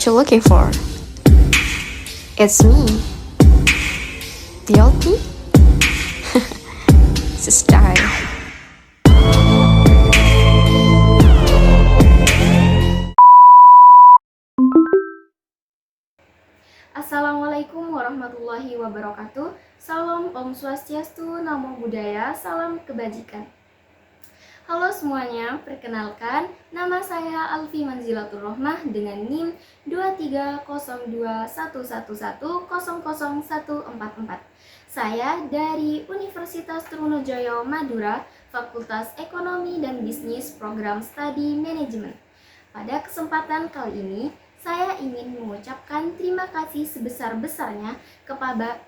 what you're looking for. It's me, the old me. It's a style. Assalamualaikum warahmatullahi wabarakatuh. Salam Om Swastiastu, Namo Buddhaya, salam kebajikan. Halo semuanya, perkenalkan nama saya Alfi Manzilatul Rohmah dengan NIM 2302111000144. Saya dari Universitas Trunojoyo Madura, Fakultas Ekonomi dan Bisnis, Program Studi Manajemen. Pada kesempatan kali ini, saya ingin mengucapkan terima kasih sebesar-besarnya kepada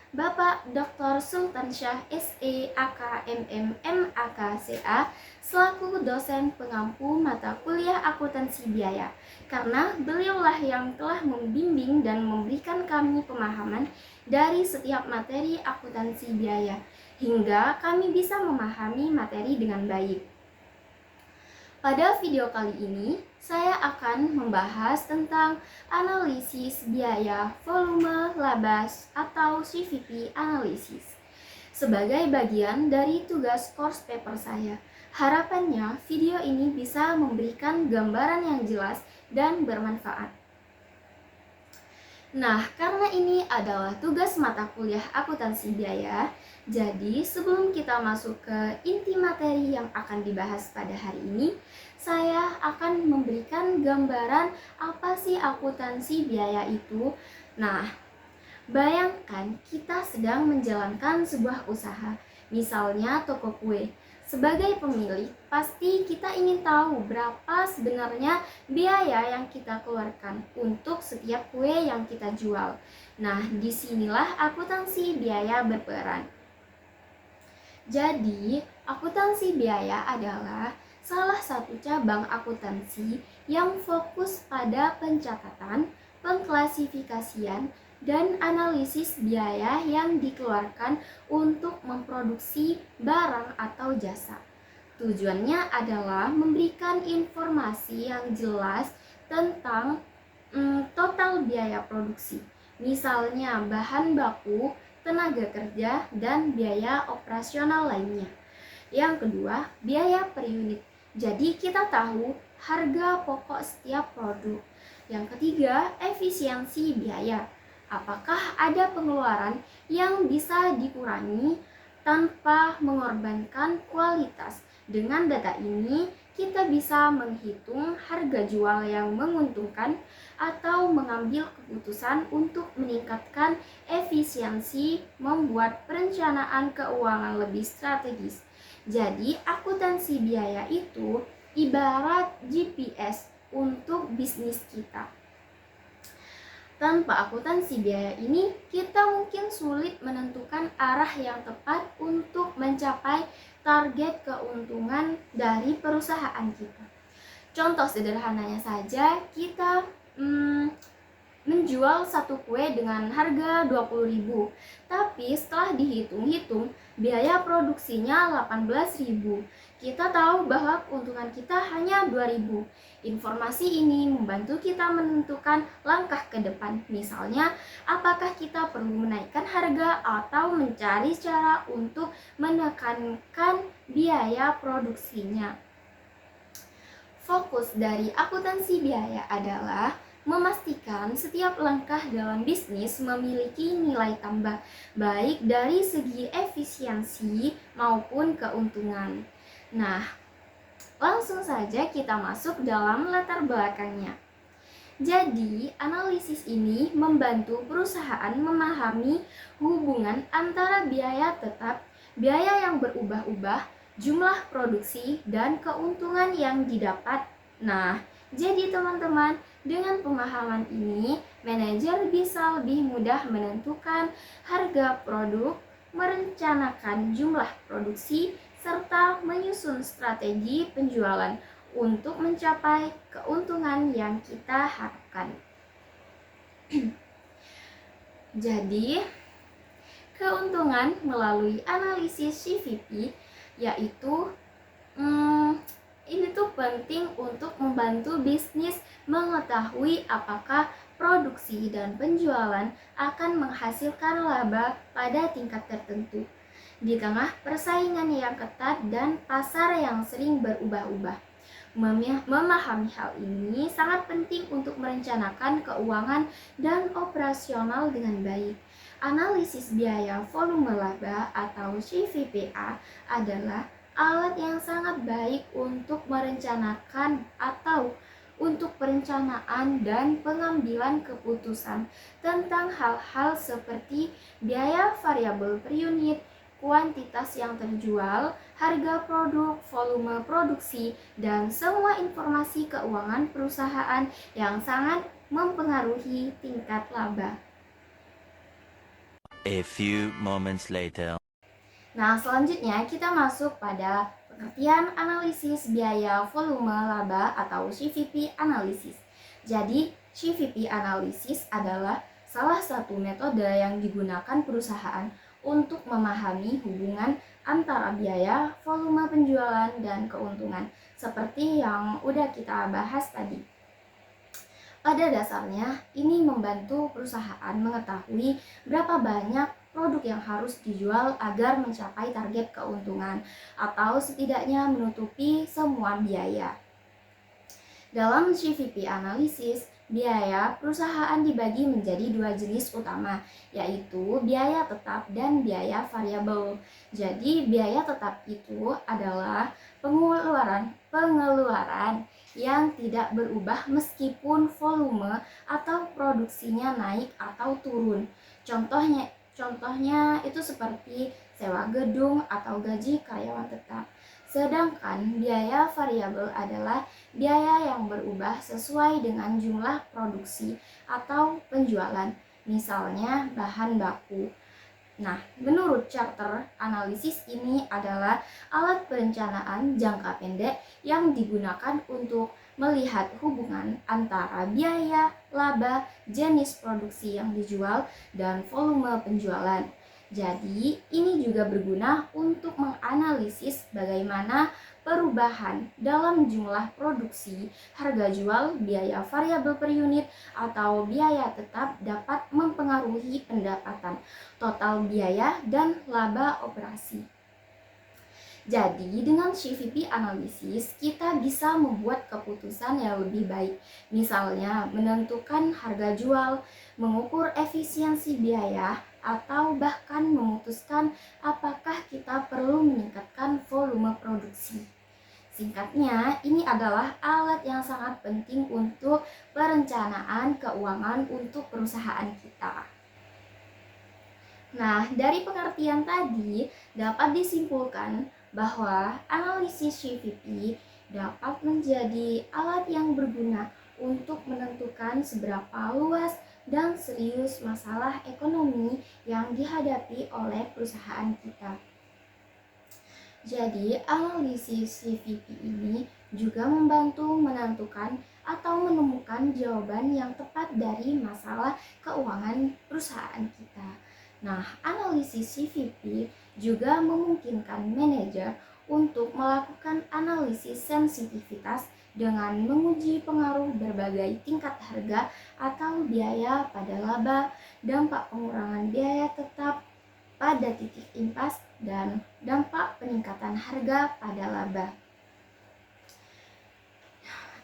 Bapak Dr. Sultan Syah SE AK MM MAK CA selaku dosen pengampu mata kuliah akuntansi biaya, karena beliaulah yang telah membimbing dan memberikan kami pemahaman dari setiap materi akuntansi biaya hingga kami bisa memahami materi dengan baik. Pada video kali ini, saya akan membahas tentang analisis biaya volume laba atau CVP analisis. Sebagai bagian dari tugas course paper saya, harapannya video ini bisa memberikan gambaran yang jelas dan bermanfaat. Nah, karena ini adalah tugas mata kuliah akuntansi biaya, jadi sebelum kita masuk ke inti materi yang akan dibahas pada hari ini, saya akan memberikan gambaran apa sih akuntansi biaya itu. Nah, bayangkan kita sedang menjalankan sebuah usaha, misalnya toko kue. Sebagai pemilik, pasti kita ingin tahu berapa sebenarnya biaya yang kita keluarkan untuk setiap kue yang kita jual. Nah, disinilah akuntansi biaya berperan. Jadi, akuntansi biaya adalah salah satu cabang akuntansi yang fokus pada pencatatan, pengklasifikasian, dan analisis biaya yang dikeluarkan untuk memproduksi barang atau jasa. Tujuannya adalah memberikan informasi yang jelas tentang total biaya produksi, misalnya bahan baku, tenaga kerja, dan biaya operasional lainnya. Yang kedua, biaya per unit. Jadi kita tahu harga pokok setiap produk. Yang ketiga, efisiensi biaya. Apakah ada pengeluaran yang bisa dikurangi tanpa mengorbankan kualitas? Dengan data ini, kita bisa menghitung harga jual yang menguntungkan atau mengambil keputusan untuk meningkatkan efisiensi, membuat perencanaan keuangan lebih strategis. Jadi, akuntansi biaya itu ibarat GPS untuk bisnis kita. Tanpa akuntansi biaya ini, kita mungkin sulit menentukan arah yang tepat untuk mencapai target keuntungan dari perusahaan kita. Contoh sederhananya saja, kita menjual satu kue dengan harga 20.000, tapi setelah dihitung-hitung biaya produksinya 18.000. Kita tahu bahwa keuntungan kita hanya 2.000. Informasi ini membantu kita menentukan langkah ke depan. Misalnya, apakah kita perlu menaikkan harga atau mencari cara untuk menekankan biaya produksinya. Fokus dari akuntansi biaya adalah memastikan setiap langkah dalam bisnis memiliki nilai tambah, baik dari segi efisiensi maupun keuntungan. Nah, langsung saja kita masuk dalam latar belakangnya. Jadi, analisis ini membantu perusahaan memahami hubungan antara biaya tetap, biaya yang berubah-ubah, jumlah produksi, dan keuntungan yang didapat. Nah, jadi teman-teman, dengan pemahaman ini, manajer bisa lebih mudah menentukan harga produk, merencanakan jumlah produksi, serta menyusun strategi penjualan untuk mencapai keuntungan yang kita harapkan. Jadi, keuntungan melalui analisis CVP yaitu ini tuh penting untuk membantu bisnis mengetahui apakah produksi dan penjualan akan menghasilkan laba pada tingkat tertentu. Di tengah persaingan yang ketat dan pasar yang sering berubah-ubah. Memahami hal ini sangat penting untuk merencanakan keuangan dan operasional dengan baik. Analisis biaya volume laba atau CVPA adalah alat yang sangat baik untuk merencanakan atau untuk perencanaan dan pengambilan keputusan tentang hal-hal seperti biaya variabel per unit, kuantitas yang terjual, harga produk, volume produksi, dan semua informasi keuangan perusahaan yang sangat mempengaruhi tingkat laba. A few moments later. Nah, selanjutnya kita masuk pada pengertian analisis biaya volume laba atau CVP analisis. Jadi, CVP analisis adalah salah satu metode yang digunakan perusahaan untuk memahami hubungan antara biaya, volume penjualan, dan keuntungan, seperti yang udah kita bahas tadi. Pada dasarnya, ini membantu perusahaan mengetahui berapa banyak produk yang harus dijual agar mencapai target keuntungan, atau setidaknya menutupi semua biaya. Dalam CVP analisis, biaya perusahaan dibagi menjadi dua jenis utama, yaitu biaya tetap dan biaya variabel. Jadi, biaya tetap itu adalah pengeluaran yang tidak berubah meskipun volume atau produksinya naik atau turun. Contohnya itu seperti sewa gedung atau gaji karyawan tetap. Sedangkan biaya variabel adalah biaya yang berubah sesuai dengan jumlah produksi atau penjualan, misalnya bahan baku. Nah, menurut charter, analisis ini adalah alat perencanaan jangka pendek yang digunakan untuk melihat hubungan antara biaya, laba, jenis produksi yang dijual, dan volume penjualan. Jadi, ini juga berguna untuk menganalisis bagaimana perubahan dalam jumlah produksi, harga jual, biaya variabel per unit, atau biaya tetap dapat mempengaruhi pendapatan, total biaya, dan laba operasi. Jadi, dengan CVP analisis, kita bisa membuat keputusan yang lebih baik. Misalnya, menentukan harga jual, mengukur efisiensi biaya, atau bahkan memutuskan apakah kita perlu meningkatkan volume produksi. Singkatnya, ini adalah alat yang sangat penting untuk perencanaan keuangan untuk perusahaan kita. Nah, dari pengertian tadi dapat disimpulkan bahwa analisis CVP dapat menjadi alat yang berguna untuk menentukan seberapa luas dan serius masalah ekonomi yang dihadapi oleh perusahaan kita. Jadi, analisis CVP ini juga membantu menentukan atau menemukan jawaban yang tepat dari masalah keuangan perusahaan kita. Nah, analisis CVP juga memungkinkan manajer untuk melakukan analisis sensitivitas dengan menguji pengaruh berbagai tingkat harga atau biaya pada laba, dampak pengurangan biaya tetap pada titik impas, dan dampak peningkatan harga pada laba.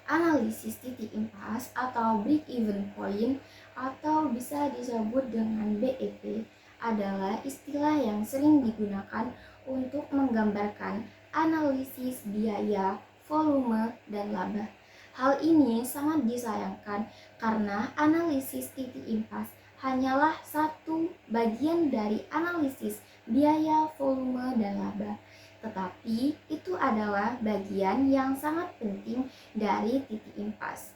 Analisis titik impas atau break even point atau bisa disebut dengan BEP adalah istilah yang sering digunakan untuk menggambarkan analisis biaya, volume, dan laba. Hal ini sangat disayangkan karena analisis titik impas hanyalah satu bagian dari analisis biaya, volume, dan laba. Tetapi itu adalah bagian yang sangat penting dari titik impas.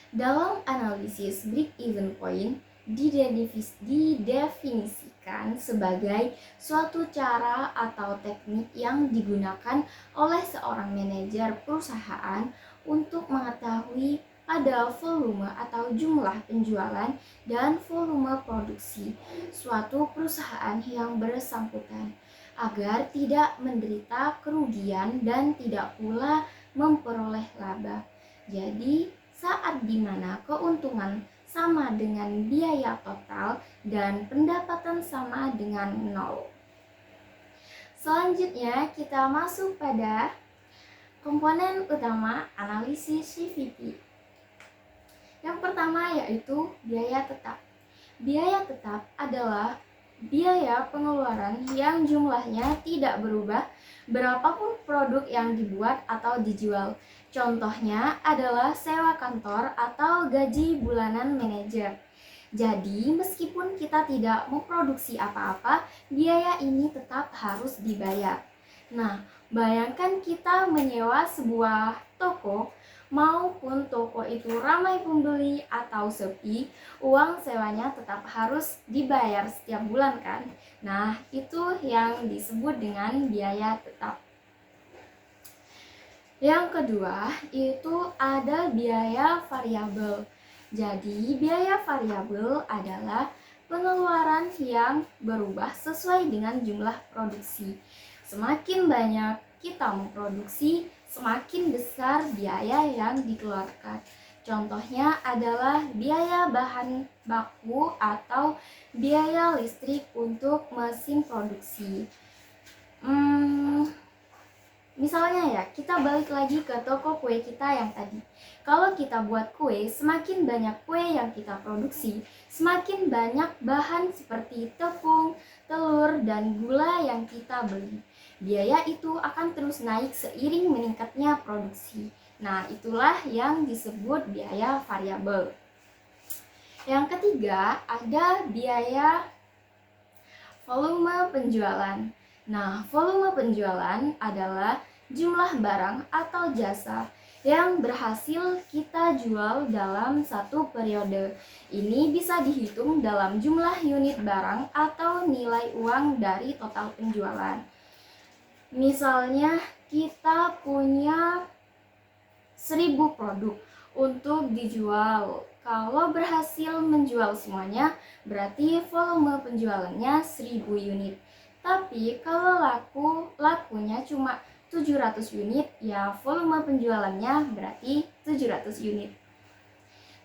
Dalam analisis break even point didefinisikan sebagai suatu cara atau teknik yang digunakan oleh seorang manajer perusahaan untuk mengetahui pada volume atau jumlah penjualan dan volume produksi suatu perusahaan yang bersangkutan. agar tidak menderita kerugian dan tidak pula memperoleh laba. Jadi, saat dimana keuntungan sama dengan biaya total dan pendapatan sama dengan nol. Selanjutnya kita masuk pada komponen utama analisis CVP. Yang pertama yaitu biaya tetap. Biaya tetap adalah biaya pengeluaran yang jumlahnya tidak berubah berapapun produk yang dibuat atau dijual. Contohnya adalah sewa kantor atau gaji bulanan manajer. Jadi, meskipun kita tidak memproduksi apa-apa, biaya ini tetap harus dibayar. Nah, bayangkan kita menyewa sebuah toko, maupun toko itu ramai pembeli atau sepi, uang sewanya tetap harus dibayar setiap bulan kan? Nah, itu yang disebut dengan biaya tetap. Yang kedua, itu ada biaya variabel. Jadi, biaya variabel adalah pengeluaran yang berubah sesuai dengan jumlah produksi. Semakin banyak kita memproduksi, semakin besar biaya yang dikeluarkan. Contohnya adalah biaya bahan baku atau biaya listrik untuk mesin produksi. Misalnya ya, kita balik lagi ke toko kue kita yang tadi. Kalau kita buat kue, semakin banyak kue yang kita produksi, semakin banyak bahan seperti tepung, telur, dan gula yang kita beli. Biaya itu akan terus naik seiring meningkatnya produksi. Nah, itulah yang disebut biaya variabel. Yang ketiga, ada biaya volume penjualan. Nah, volume penjualan adalah jumlah barang atau jasa yang berhasil kita jual dalam satu periode. Ini bisa dihitung dalam jumlah unit barang atau nilai uang dari total penjualan. Misalnya kita punya 1000 produk untuk dijual. Kalau berhasil menjual semuanya, berarti volume penjualannya 1000 unit. Tapi kalau lakunya cuma 700 unit, ya volume penjualannya berarti 700 unit.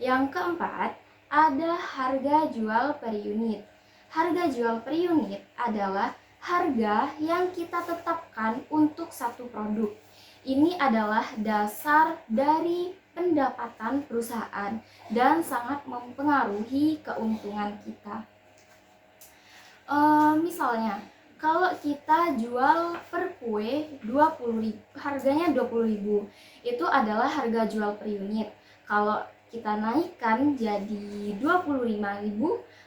Yang keempat, ada harga jual per unit. Harga jual per unit adalah harga yang kita tetapkan untuk satu produk. Ini adalah dasar dari pendapatan perusahaan dan sangat mempengaruhi keuntungan kita. Misalnya, kalau kita jual per kue 20.000, harganya 20.000, itu adalah harga jual per unit. Kalau kita naikkan jadi 25.000,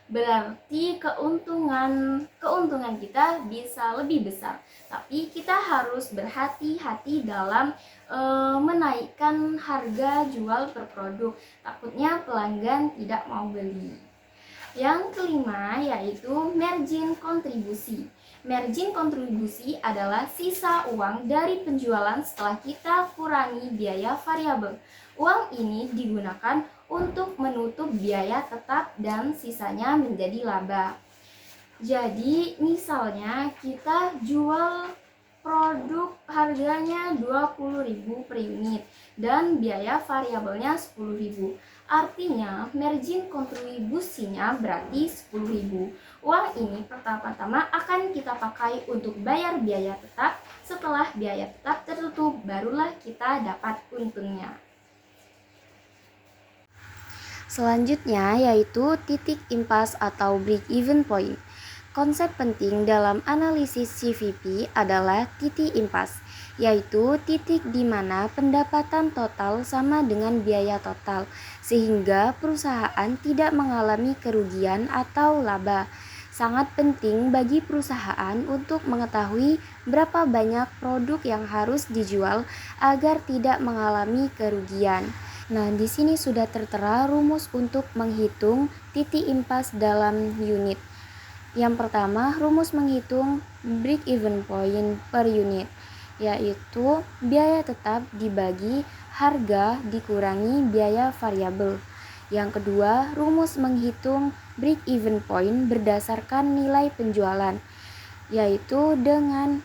berarti keuntungan kita bisa lebih besar. Tapi kita harus berhati-hati dalam menaikkan harga jual per produk. Takutnya pelanggan tidak mau beli. Yang kelima yaitu margin kontribusi. Margin kontribusi adalah sisa uang dari penjualan setelah kita kurangi biaya variabel. Uang ini digunakan untuk menutup biaya tetap dan sisanya menjadi laba. Jadi misalnya kita jual produk harganya 20.000 per unit dan biaya variabelnya 10.000. Artinya margin kontribusinya berarti 10.000. Uang ini pertama-tama akan kita pakai untuk bayar biaya tetap. Setelah biaya tetap tertutup, barulah kita dapat untungnya. Selanjutnya yaitu titik impas atau break-even point. Konsep penting dalam analisis CVP adalah titik impas, yaitu titik di mana pendapatan total sama dengan biaya total, sehingga perusahaan tidak mengalami kerugian atau laba. Sangat penting bagi perusahaan untuk mengetahui berapa banyak produk yang harus dijual agar tidak mengalami kerugian. Nah, di sini sudah tertera rumus untuk menghitung titik impas dalam unit. Yang pertama, rumus menghitung break-even point per unit, yaitu biaya tetap dibagi harga dikurangi biaya variabel. Yang kedua, rumus menghitung break-even point berdasarkan nilai penjualan. yaitu dengan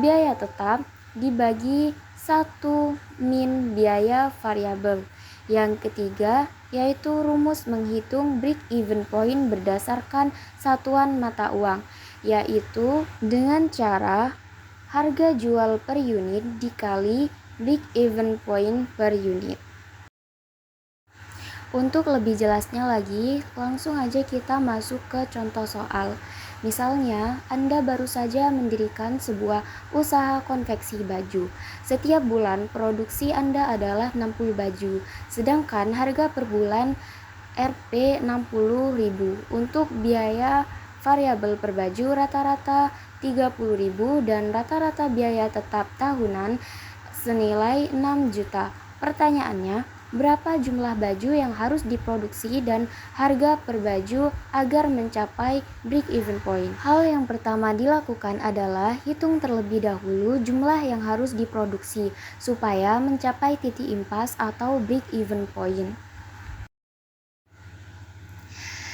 biaya tetap dibagi 1 min biaya variabel. Yang ketiga yaitu rumus menghitung break-even point berdasarkan satuan mata uang, yaitu dengan cara harga jual per unit dikali break-even point per unit. Untuk lebih jelasnya lagi, langsung aja kita masuk ke contoh soal. Misalnya, Anda baru saja mendirikan sebuah usaha konveksi baju. Setiap bulan produksi Anda adalah 60 baju, sedangkan harga per bulan Rp 60.000. Untuk biaya variabel per baju rata-rata 30.000 dan rata-rata biaya tetap tahunan senilai 6 juta. Pertanyaannya, berapa jumlah baju yang harus diproduksi dan harga per baju agar mencapai break-even point? Hal yang pertama dilakukan adalah hitung terlebih dahulu jumlah yang harus diproduksi supaya mencapai titik impas atau break-even point.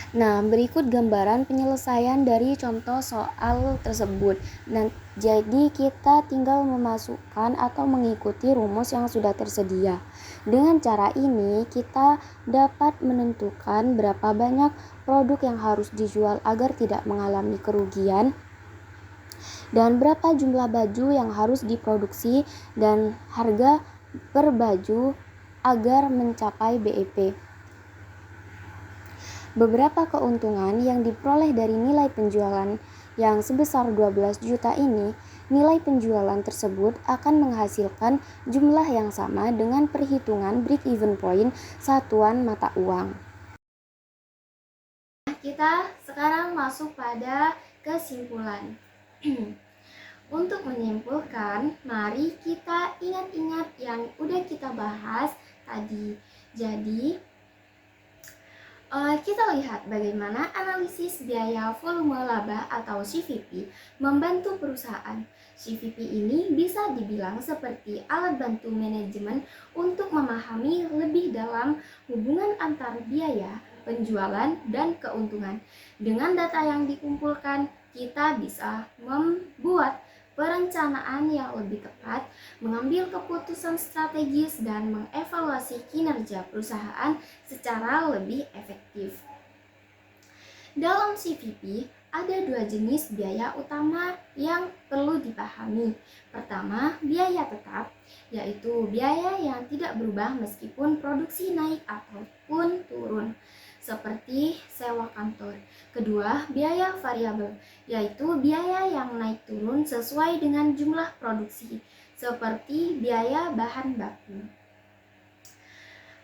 Nah, berikut gambaran penyelesaian dari contoh soal tersebut. Nah, jadi kita tinggal memasukkan atau mengikuti rumus yang sudah tersedia. Dengan cara ini, kita dapat menentukan berapa banyak produk yang harus dijual agar tidak mengalami kerugian, dan berapa jumlah baju yang harus diproduksi dan harga per baju agar mencapai BEP. Beberapa keuntungan yang diperoleh dari nilai penjualan yang sebesar 12 juta ini, nilai penjualan tersebut akan menghasilkan jumlah yang sama dengan perhitungan break-even point satuan mata uang. Kita sekarang masuk pada kesimpulan. Untuk menyimpulkan, mari kita ingat-ingat yang udah kita bahas tadi. Jadi, kita lihat bagaimana analisis biaya volume laba atau CVP membantu perusahaan. CVP ini bisa dibilang seperti alat bantu manajemen untuk memahami lebih dalam hubungan antar biaya, penjualan, dan keuntungan. Dengan data yang dikumpulkan, kita bisa membuat perencanaan yang lebih tepat, mengambil keputusan strategis, dan mengevaluasi kinerja perusahaan secara lebih efektif. Dalam CVP, ada 2 jenis biaya utama yang perlu dipahami. Pertama, biaya tetap, yaitu biaya yang tidak berubah meskipun produksi naik ataupun turun, seperti sewa kantor. Kedua, biaya variabel, yaitu biaya yang naik turun sesuai dengan jumlah produksi, seperti biaya bahan baku.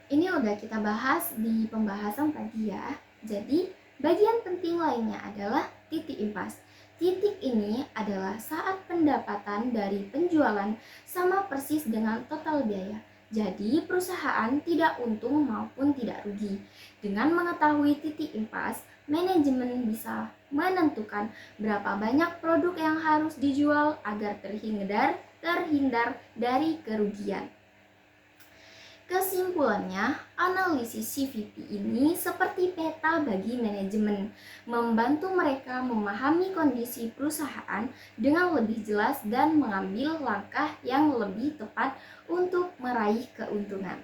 Ini udah kita bahas di pembahasan tadi ya. Jadi, bagian penting lainnya adalah titik impas. Titik ini adalah saat pendapatan dari penjualan sama persis dengan total biaya. Jadi, perusahaan tidak untung maupun tidak rugi. Dengan mengetahui titik impas, manajemen bisa menentukan berapa banyak produk yang harus dijual agar terhindar dari kerugian. Kesimpulannya, analisis CVP ini seperti peta bagi manajemen, membantu mereka memahami kondisi perusahaan dengan lebih jelas dan mengambil langkah yang lebih tepat untuk meraih keuntungan.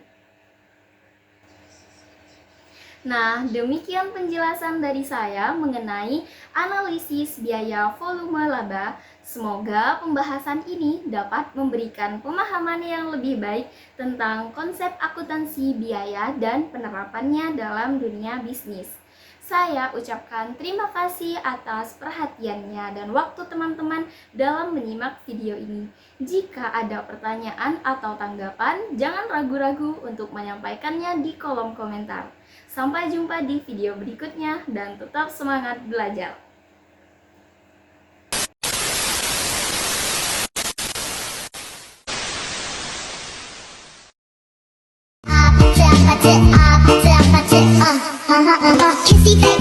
Nah, demikian penjelasan dari saya mengenai analisis biaya volume laba. Semoga pembahasan ini dapat memberikan pemahaman yang lebih baik tentang konsep akuntansi biaya dan penerapannya dalam dunia bisnis. Saya ucapkan terima kasih atas perhatiannya dan waktu teman-teman dalam menyimak video ini. Jika ada pertanyaan atau tanggapan, jangan ragu-ragu untuk menyampaikannya di kolom komentar. Sampai jumpa di video berikutnya dan tetap semangat belajar. Kissy face.